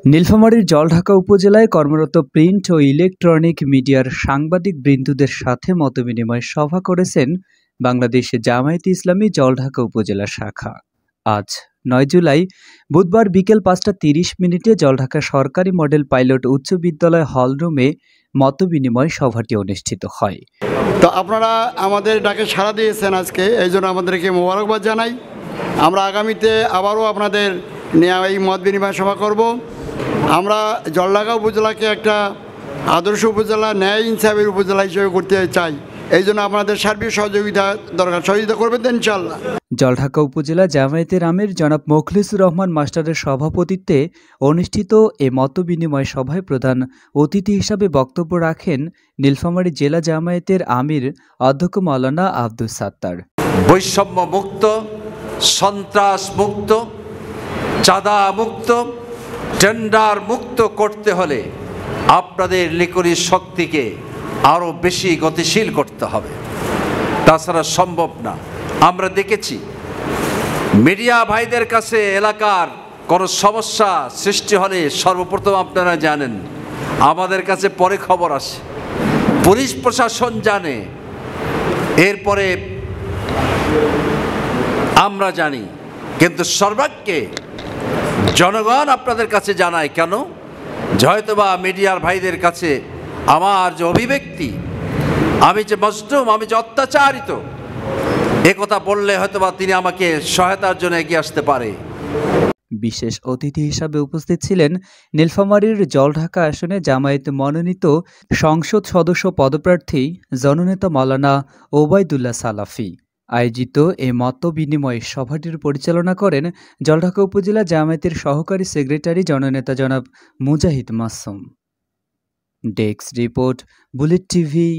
নীলফামারীর জলঢাকা উপজেলায় কর্মরত প্রিন্ট ও ইলেকট্রনিক মিডিয়ার সাংবাদিক বৃন্দদের সাথে মতবিনিময় সভা করেছেন বাংলাদেশ জামায়াতে ইসলামী জলঢাকা উপজেলা শাখা। আজ ৯ জুলাই বুধবার বিকেল ৫টা ৩০ জলঢাকা সরকারি মডেল পাইলট উচ্চ বিদ্যালয় হলরুমে মতবিনিময় সভাটি অনুষ্ঠিত হয়। তো আপনারা আমাদের ডাকে সাড়া দিয়েছেন আজকে, এই জন্য আমাদেরকে মোবারকবাদ জানাই। আমরা আগামীতে আবারও আপনাদের নিয়ে এই মত বিনিময় সভা করব। আমরা জলঢাকা উপজেলাকে একটা আদর্শ উপজেলা, ন্যায় ইনসাফের উপজেলা হিসেবে করতে চাই। এই জন্য আপনাদের সার্বিক সহযোগিতা দরকার, সহযোগিতা করবেন তো ইনশাআল্লাহ। জলঢাকা উপজেলা জামায়াতের আমির জনাব মোখলেসুর রহমান মাস্টারের সভাপতিত্বে অনুষ্ঠিত এ মতবিনিময় সভায় প্রধান অতিথি হিসাবে বক্তব্য রাখেন নীলফামারী জেলা জামায়াতের আমির অধ্যক্ষ মাওলানা আব্দুস সাত্তার। বৈষম্য মুক্ত, সন্ত্রাস মুক্ত, চাঁদা মুক্ত, টেন্ডার মুক্ত করতে হলে আপনাদের লিখনির শক্তিকে আরও বেশি গতিশীল করতে হবে, তাছাড়া সম্ভব না। আমরা দেখেছি মিডিয়া ভাইদের কাছে এলাকার কোনো সমস্যা সৃষ্টি হলে সর্বপ্রথম আপনারা জানেন, আমাদের কাছে পরে খবর আসে, পুলিশ প্রশাসন জানে, এরপরে আমরা জানি, কিন্তু সর্বাগ্রে জনগণ আপনাদের কাছে জানায়। কেন? হয়তোবা মিডিয়ার ভাইদের কাছে আমার যে অভিব্যক্তি, আমি যে মজলুম, আমি যে অত্যাচারিত, একথা বললে হয়তোবা তিনি আমাকে সহায়তার জন্য এগিয়ে আসতে পারে। বিশেষ অতিথি হিসাবে উপস্থিত ছিলেন নীলফামারীর জলঢাকা আসনে জামায়াত মনোনীত সংসদ সদস্য পদপ্রার্থী জননেতা মাওলানা ওবায়দুল্লাহ সালাফি। আয়োজিত এ মতবিনিময় সভাটির পরিচালনা করেন জলঢাকা উপজেলা জামায়াতের সহকারী সেক্রেটারি জননেতা জনাব Mujahid Masum. Desk report, bullet TV.